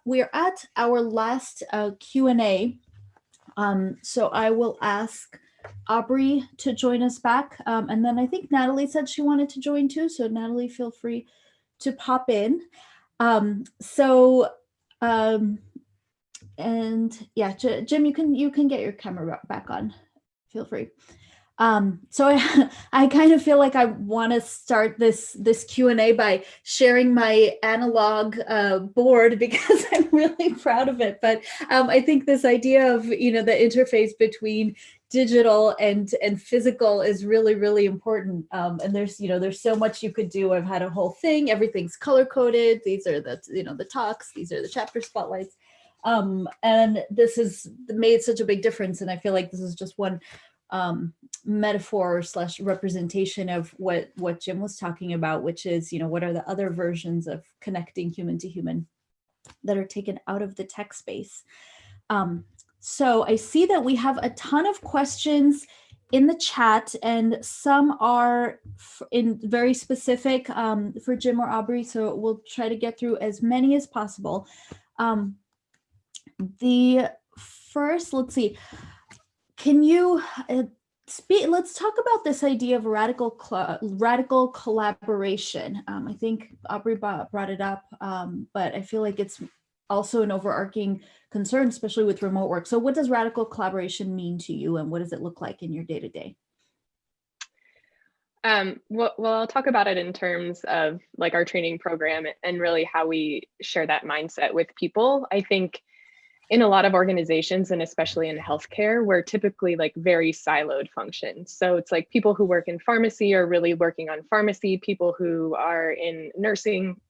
we're at our last Q&A. So I will ask Aubrey to join us back. And then I think Natalie said she wanted to join too. So Natalie, feel free to pop in. And yeah, Jim, you can get your camera back on. Feel free. So I kind of feel like I want to start this Q&A by sharing my analog board because I'm really proud of it. But I think this idea of, the interface between digital and physical is really, really important. And there's so much you could do. I've had a whole thing. Everything's color coded. These are the talks. These are the chapter spotlights. And this has made such a big difference. And I feel like this is just one metaphor / representation of what Jim was talking about, which is, what are the other versions of connecting human to human that are taken out of the tech space. So I see that we have a ton of questions in the chat, and some are in very specific for Jim or Aubrey. So we'll try to get through as many as possible. The first, let's see. Can you let's talk about this idea of radical collaboration. I think Aubrey brought it up, but I feel like it's also an overarching concern, especially with remote work. So what does radical collaboration mean to you, and what does it look like in your day-to-day? Well, I'll talk about it in terms of like our training program and really how we share that mindset with people. I think in a lot of organizations, and especially in healthcare, we're typically like very siloed functions. So it's like people who work in pharmacy are really working on pharmacy, people who are in nursing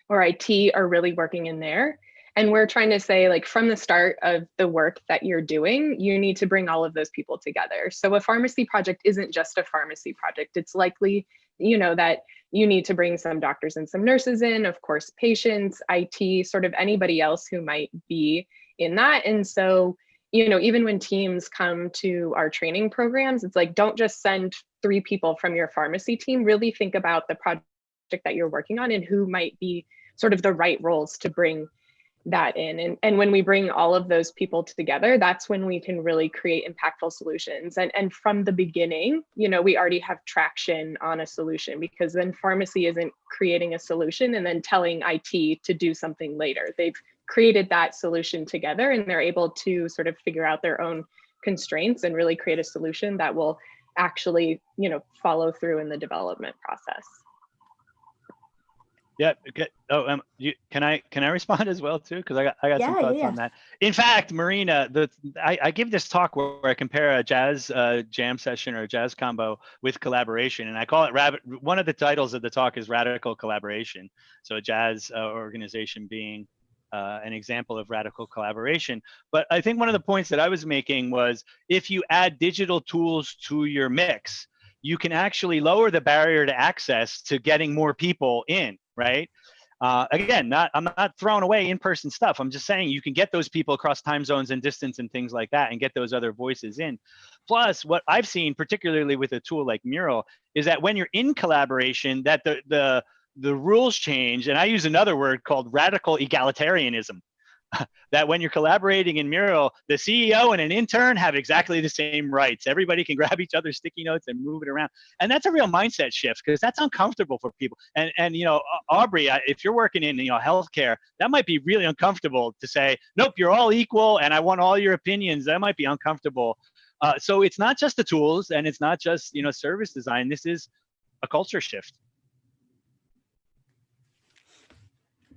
or IT are really working in there. And we're trying to say, like, from the start of the work that you're doing, you need to bring all of those people together. So a pharmacy project isn't just a pharmacy project. It's likely, that you need to bring some doctors and some nurses in, of course, patients, IT, sort of anybody else who might be in that. And so, even when teams come to our training programs, it's like, don't just send 3 people from your pharmacy team, really think about the project that you're working on and who might be sort of the right roles to bring that in. And when we bring all of those people together, that's when we can really create impactful solutions. And from the beginning, we already have traction on a solution, because then pharmacy isn't creating a solution and then telling IT to do something later. They've created that solution together, and they're able to sort of figure out their own constraints and really create a solution that will actually, follow through in the development process. Yeah. Oh, can I respond as well too? Because I got some thoughts on that. In fact, Marina, I give this talk where I compare a jazz jam session or a jazz combo with collaboration, and I call it one of the titles of the talk is radical collaboration. So a jazz organization being an example of radical collaboration. But I think one of the points that I was making was, if you add digital tools to your mix, you can actually lower the barrier to access to getting more people in, right? Again, I'm not throwing away in-person stuff. I'm just saying you can get those people across time zones and distance and things like that, and get those other voices in. Plus, what I've seen, particularly with a tool like Mural, is that when you're in collaboration, that the rules change. And I use another word called radical egalitarianism. That when you're collaborating in Mural, the CEO and an intern have exactly the same rights. Everybody can grab each other's sticky notes and move it around. And that's a real mindset shift, because that's uncomfortable for people. And Aubrey, if you're working in healthcare, that might be really uncomfortable to say, nope, you're all equal and I want all your opinions. That might be uncomfortable. So it's not just the tools, and it's not just service design. This is a culture shift.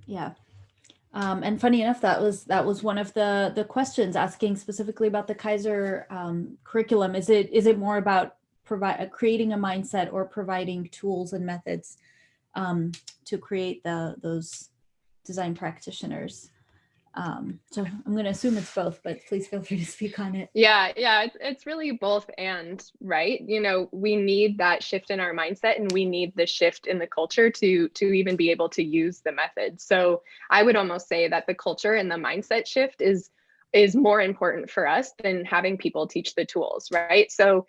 Yeah. And funny enough, that was one of the questions, asking specifically about the Kaiser curriculum. Is it more about creating a mindset, or providing tools and methods to create those design practitioners? So I'm going to assume it's both, but please feel free to speak on it. Yeah, it's really both and, right? We need that shift in our mindset, and we need the shift in the culture to even be able to use the method. So I would almost say that the culture and the mindset shift is more important for us than having people teach the tools, right? So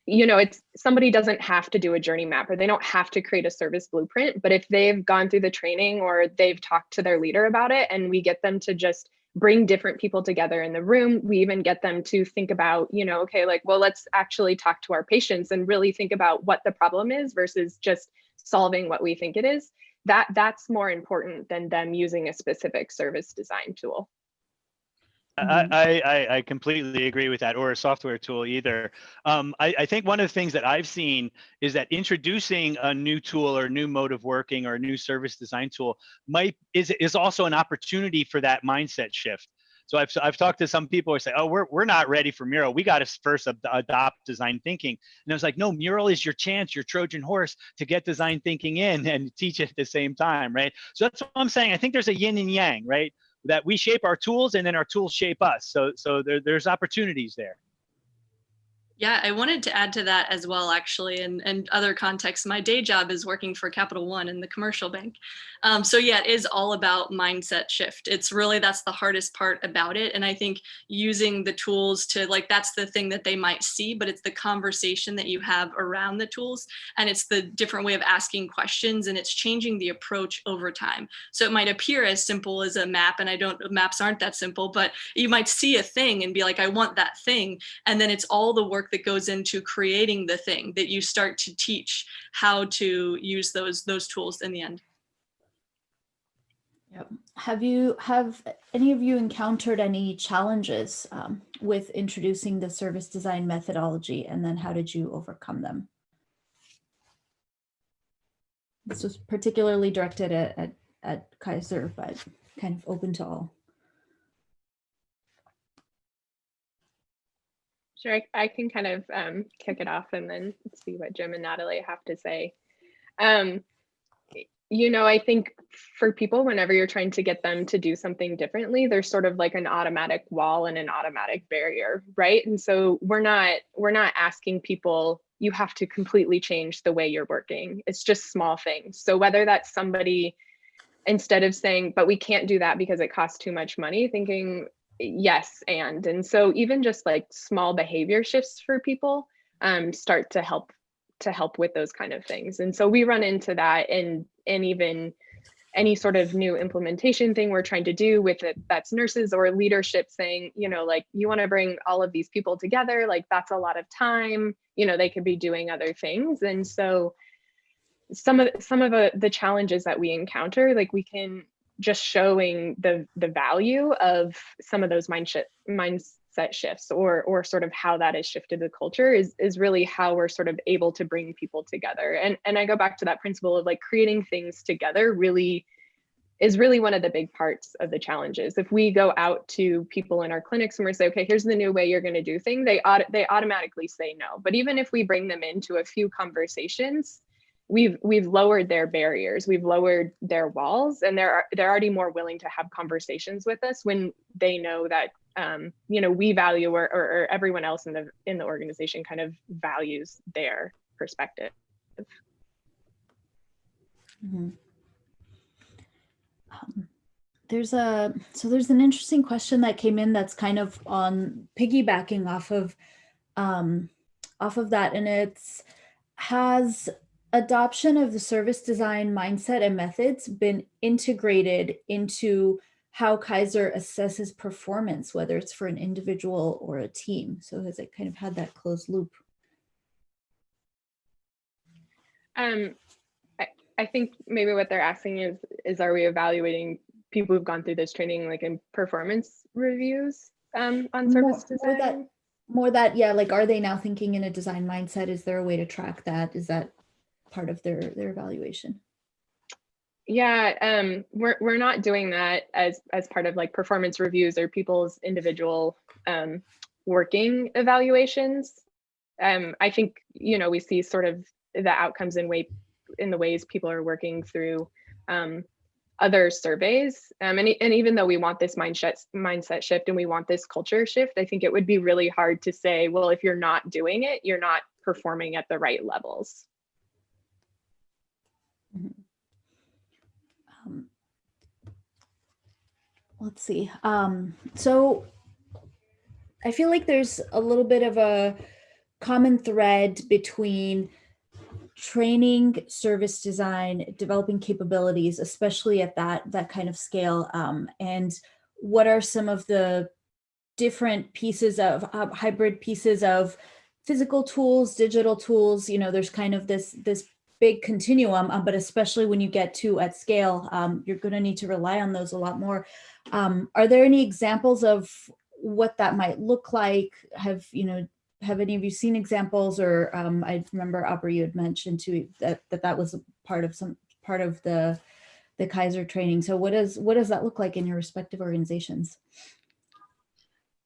it's somebody doesn't have to do a journey map, or they don't have to create a service blueprint, but if they've gone through the training or they've talked to their leader about it, and we get them to just bring different people together in the room, we even get them to think about, okay, like, well, let's actually talk to our patients and really think about what the problem is versus just solving what we think it is. That's more important than them using a specific service design tool. I completely agree with that, or a software tool either. I think one of the things that I've seen is that introducing a new tool or a new mode of working or a new service design tool is also an opportunity for that mindset shift. So I've talked to some people who say, oh, we're not ready for Mural. We got to first adopt design thinking. And I was like, no, Mural is your chance, your Trojan horse to get design thinking in and teach it at the same time, right? So that's what I'm saying. I think there's a yin and yang, right? That we shape our tools and then our tools shape us. So there's opportunities there. Yeah, I wanted to add to that as well, actually, and other contexts. My day job is working for Capital One in the commercial bank. So yeah, it is all about mindset shift. It's really, that's the hardest part about it. And I think using the tools to, like, that's the thing that they might see, but it's the conversation that you have around the tools. And it's the different way of asking questions, and it's changing the approach over time. So it might appear as simple as a map, and maps aren't that simple, but you might see a thing and be like, I want that thing. And then it's all the work that goes into creating the thing that you start to teach how to use those tools in the end. Yep. Have any of you encountered any challenges with introducing the service design methodology, and then how did you overcome them? This was particularly directed at Kaiser, but kind of open to all. Sure, I can kind of kick it off and then see what Jim and Natalie have to say. I think for people, whenever you're trying to get them to do something differently, there's sort of like an automatic wall and an automatic barrier, right? And so we're not asking people, you have to completely change the way you're working. It's just small things. So whether that's somebody, instead of saying, but we can't do that because it costs too much money, thinking, yes, and so even just like small behavior shifts for people start to help with those kind of things. And so we run into that in even any sort of new implementation thing we're trying to do with it, that's nurses or leadership saying, like, you want to bring all of these people together, like that's a lot of time, they could be doing other things. And so some of the challenges that we encounter, like we can just showing the value of some of those mindset shifts or sort of how that has shifted the culture is really how we're sort of able to bring people together. And I go back to that principle of like creating things together is really one of the big parts of the challenges. If we go out to people in our clinics and we say, okay, here's the new way you're going to do things, they automatically say no. But even if we bring them into a few conversations, we've lowered their barriers, we've lowered their walls, and they're already more willing to have conversations with us when they know that we value or everyone else in the organization kind of values their perspective. Mm-hmm. There's an interesting question that came in that's kind of on piggybacking off of that, and it's, has adoption of the service design mindset and methods been integrated into how Kaiser assesses performance, whether it's for an individual or a team? So has it kind of had that closed loop? I think maybe what they're asking is are we evaluating people who've gone through this training like in performance reviews on service design? More that, yeah, like, are they now thinking in a design mindset? Is there a way to track that? Is that part of their evaluation? Yeah, we're not doing that as part of like performance reviews or people's individual working evaluations. I think we see sort of the outcomes in the ways people are working through other surveys. And even though we want this mindset shift and we want this culture shift, I think it would be really hard to say, well, if you're not doing it, you're not performing at the right levels. Mm-hmm. Let's see. So I feel like there's a little bit of a common thread between training, service design, developing capabilities, especially at that kind of scale, and what are some of the different pieces of hybrid pieces of physical tools, digital tools? There's kind of this big continuum, but especially when you get to at scale, you're going to need to rely on those a lot more. Are there any examples of what that might look like? Have any of you seen examples? Or I remember, Aubrey, you had mentioned too that was part of the Kaiser training. So what does that look like in your respective organizations?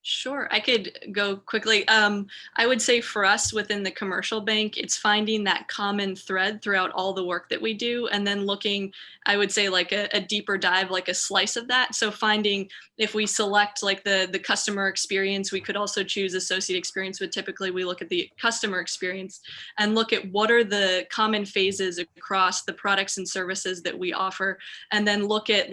Sure, I could go quickly. I would say for us within the commercial bank, it's finding that common thread throughout all the work that we do, and then looking, I would say, like a deeper dive, like a slice of that. So finding, if we select like the customer experience, we could also choose associate experience, but typically we look at the customer experience and look at what are the common phases across the products and services that we offer, and then look at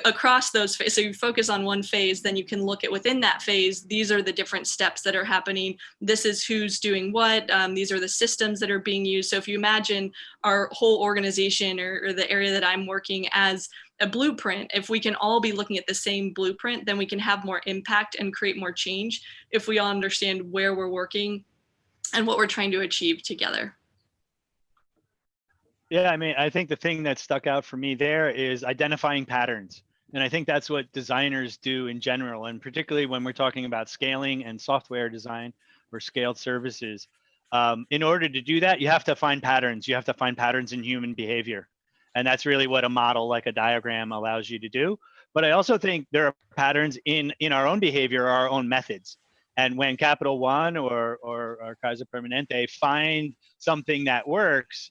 across those phases. So you focus on one phase, then you can look at within that phase, these are the different steps that are happening. This is who's doing what. These are the systems that are being used. So if you imagine our whole organization or the area that I'm working as a blueprint, if we can all be looking at the same blueprint, then we can have more impact and create more change if we all understand where we're working and what we're trying to achieve together. Yeah, I mean, I think the thing that stuck out for me there is identifying patterns. And I think that's what designers do in general, and particularly when we're talking about scaling and software design or scaled services. In order to do that, you have to find patterns. You have to find patterns in human behavior. And that's really what a model like a diagram allows you to do. But I also think there are patterns in our own behavior, our own methods. And when Capital One or Kaiser Permanente find something that works,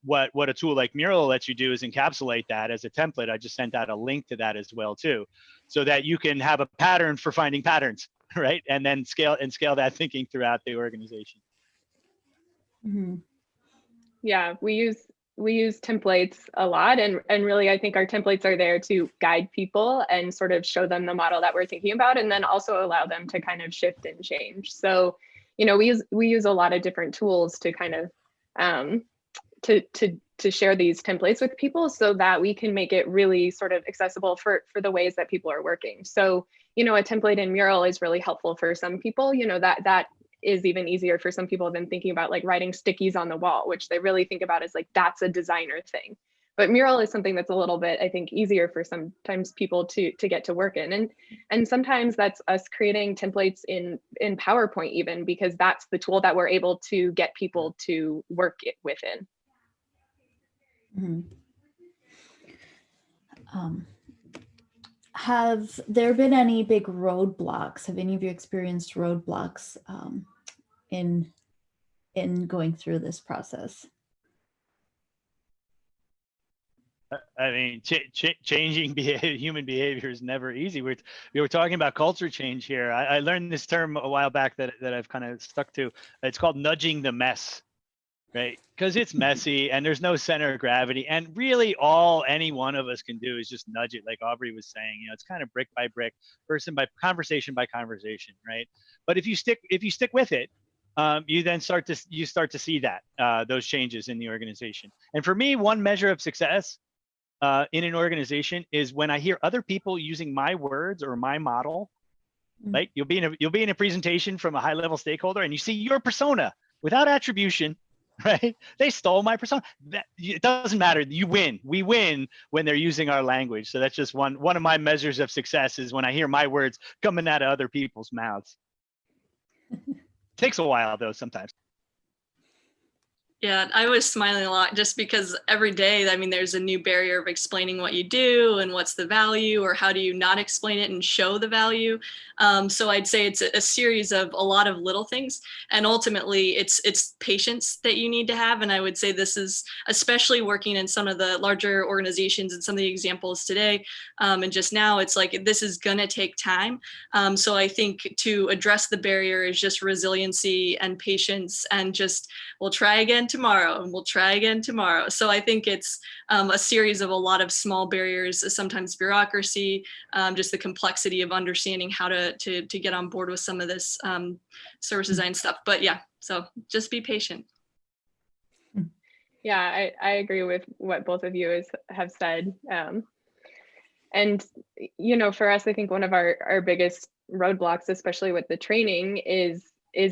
what a tool like Mural lets you do is encapsulate that as a template. I just sent out a link to that as well too, so that you can have a pattern for finding patterns, right? And then scale that thinking throughout the organization. Mm-hmm. Yeah, we use templates a lot, and really I think our templates are there to guide people and sort of show them the model that we're thinking about, and then also allow them to kind of shift and change. So, we use a lot of different tools to kind of to share these templates with people so that we can make it really sort of accessible for the ways that people are working. So, a template in Mural is really helpful for some people, that is even easier for some people than thinking about like writing stickies on the wall, which they really think about as like, that's a designer thing. But Mural is something that's a little bit, I think, easier for sometimes people to get to work in. And sometimes that's us creating templates in PowerPoint even, because that's the tool that we're able to get people to work within. Mm-hmm. Have there been any big roadblocks? Have any of you experienced roadblocks in going through this process? I mean, changing human behavior is never easy. We were talking about culture change here. I learned this term a while back that I've kind of stuck to. It's called nudging the mess. Right, because it's messy and there's no center of gravity, and really all any one of us can do is just nudge it, like Aubrey was saying. It's kind of brick by brick, person by conversation, right? But if you stick with it, you then start to see that those changes in the organization. And for me, one measure of success in an organization is when I hear other people using my words or my model. Right, you'll be in a presentation from a high level stakeholder, and you see your persona without attribution. Right? They stole my persona. It doesn't matter. You win. We win when they're using our language. So that's just one of my measures of success is when I hear my words coming out of other people's mouths. Takes a while though sometimes. Yeah, I was smiling a lot just because every day, I mean, there's a new barrier of explaining what you do and what's the value, or how do you not explain it and show the value. So I'd say it's a series of a lot of little things, and ultimately it's patience that you need to have. And I would say this is especially working in some of the larger organizations and some of the examples today. And just now, it's like, this is gonna take time. So I think to address the barrier is just resiliency and patience, and just, we'll try again tomorrow, and we'll try again tomorrow. So I think it's a series of a lot of small barriers, sometimes bureaucracy, just the complexity of understanding how to get on board with some of this service design stuff. But yeah, so just be patient. Yeah, I agree with what both of you have said. And, you know, for us, I think one of our biggest roadblocks, especially with the training, is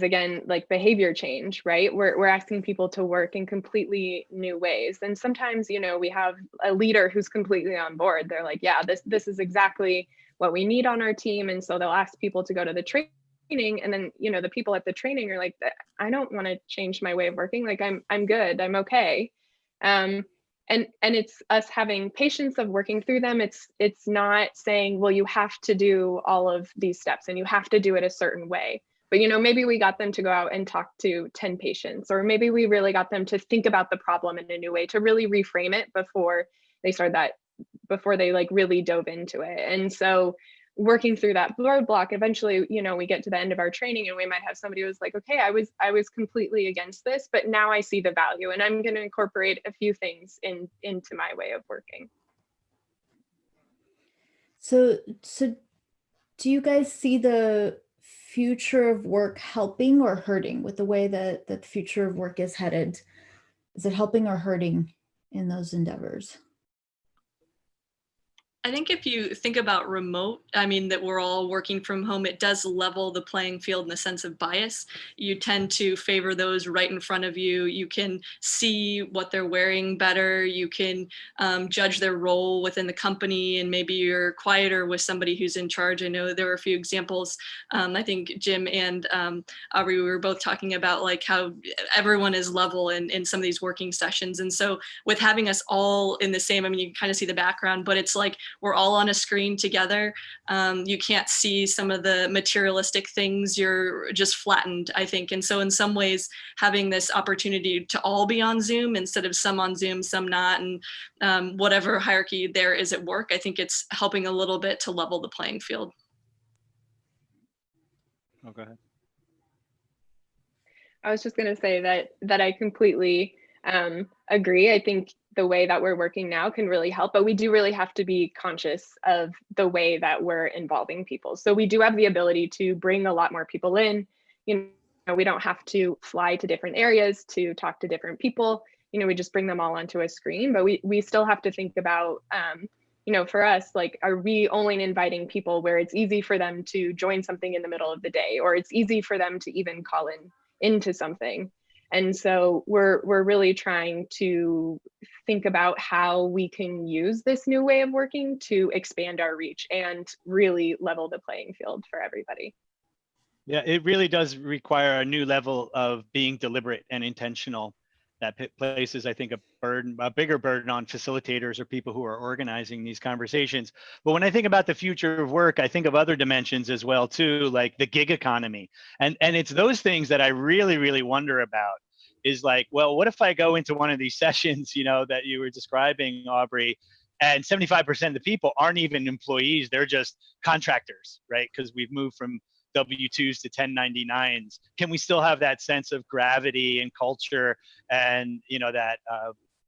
again, like behavior change, right? We're asking people to work in completely new ways. And sometimes, you know, we have a leader who's completely on board. They're like, yeah, this is exactly what we need on our team. And so they'll ask people to go to the training. And then, you know, the people at the training are like, I don't want to change my way of working. Like, I'm good, I'm okay. And it's us having patience of working through them. It's not saying, well, you have to do all of these steps and you have to do it a certain way. But, you know, maybe we got them to go out and talk to 10 patients, or maybe we really got them to think about the problem in a new way, to really reframe it before they like really dove into it. And so working through that roadblock, eventually, you know, we get to the end of our training and we might have somebody who's like, okay, I was completely against this, but now I see the value and I'm going to incorporate a few things into my way of working. So do you guys see the future of work helping or hurting with the way that the future of work is headed? Is it helping or hurting in those endeavors? I think if you think about remote, I mean, that we're all working from home, it does level the playing field in the sense of bias. You tend to favor those right in front of you. You can see what they're wearing better. You can judge their role within the company, and maybe you're quieter with somebody who's in charge. I know there were a few examples. I think Jim and Aubrey, we were both talking about like how everyone is level in some of these working sessions. And so with having us all in the same, I mean, you can kind of see the background, but it's like, we're all on a screen together. You can't see some of the materialistic things. You're just flattened, I think. And so in some ways, having this opportunity to all be on Zoom instead of some on Zoom, some not, and whatever hierarchy there is at work, I think it's helping a little bit to level the playing field. Oh, go ahead. I was just going to say that I completely agree. I think the way that we're working now can really help, but we do really have to be conscious of the way that we're involving people. So we do have the ability to bring a lot more people in. You know, we don't have to fly to different areas to talk to different people. You know, we just bring them all onto a screen, but we still have to think about, you know, for us, like, are we only inviting people where it's easy for them to join something in the middle of the day, or it's easy for them to even call into something? And so we're really trying to think about how we can use this new way of working to expand our reach and really level the playing field for everybody. Yeah, it really does require a new level of being deliberate and intentional. That places, I think, a bigger burden on facilitators or people who are organizing these conversations. But when I think about the future of work, I think of other dimensions as well too, like the gig economy. And it's those things that I really, really wonder about. Is like, well, what if I go into one of these sessions, you know, that you were describing, Aubrey, and 75% of the people aren't even employees, they're just contractors, right? Because we've moved from W-2s to 1099s. Can we still have that sense of gravity and culture and, you know, that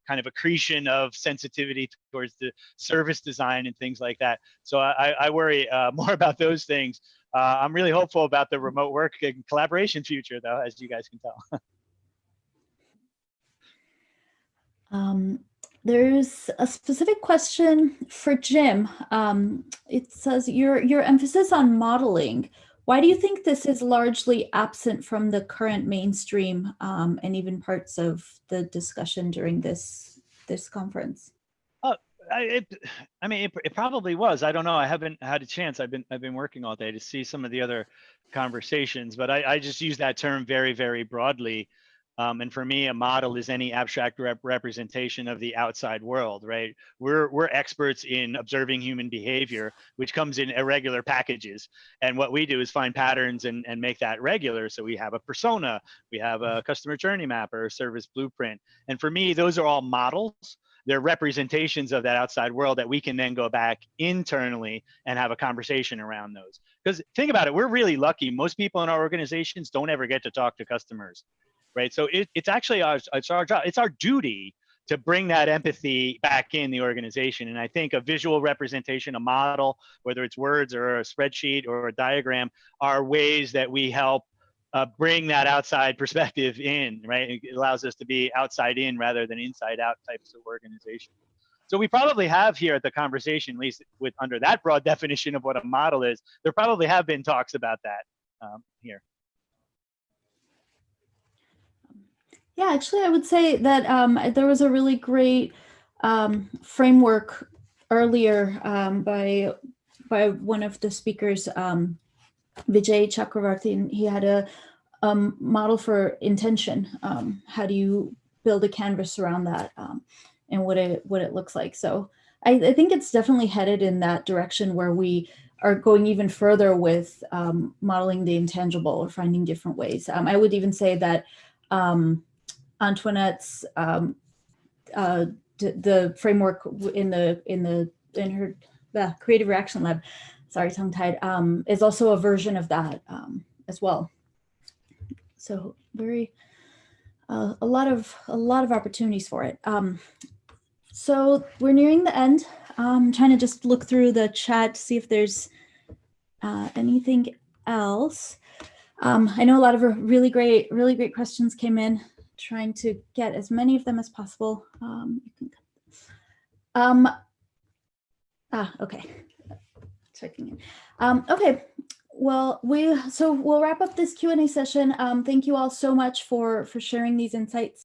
kind of accretion of sensitivity towards the service design and things like that? So I worry more about those things. I'm really hopeful about the remote work and collaboration future, though, as you guys can tell. There's a specific question for Jim. It says your emphasis on modeling. Why do you think this is largely absent from the current mainstream and even parts of the discussion during this conference? I mean, it probably was. I don't know. I haven't had a chance. I've been working all day to see some of the other conversations, but I just use that term very, very broadly. And for me, a model is any abstract representation of the outside world, right? We're experts in observing human behavior, which comes in irregular packages. And what we do is find patterns and make that regular. So we have a persona, we have a customer journey map or a service blueprint. And for me, those are all models. They're representations of that outside world that we can then go back internally and have a conversation around those. Because think about it, we're really lucky. Most people in our organizations don't ever get to talk to customers. right? So it's actually it's our job, it's our duty to bring that empathy back in the organization. And I think a visual representation, a model, whether it's words or a spreadsheet or a diagram, are ways that we help bring that outside perspective in, right? It allows us to be outside in rather than inside out types of organization. So we probably have here at the conversation, at least with under that broad definition of what a model is, there probably have been talks about that here. Yeah, actually, I would say that there was a really great framework earlier by one of the speakers, Vijay Chakravarti, and he had a model for intention. How do you build a canvas around that, and what it looks like? So I think it's definitely headed in that direction where we are going even further with modeling the intangible or finding different ways. I would even say that Antoinette's the framework in her Creative Reaction Lab, sorry, tongue-tied, is also a version of that as well. So very a lot of opportunities for it. So we're nearing the end. I'm trying to just look through the chat to see if there's anything else. I know a lot of really great questions came in. Trying to get as many of them as possible. Okay. Okay. Well, we'll wrap up this Q&A session. Thank you all so much for sharing these insights.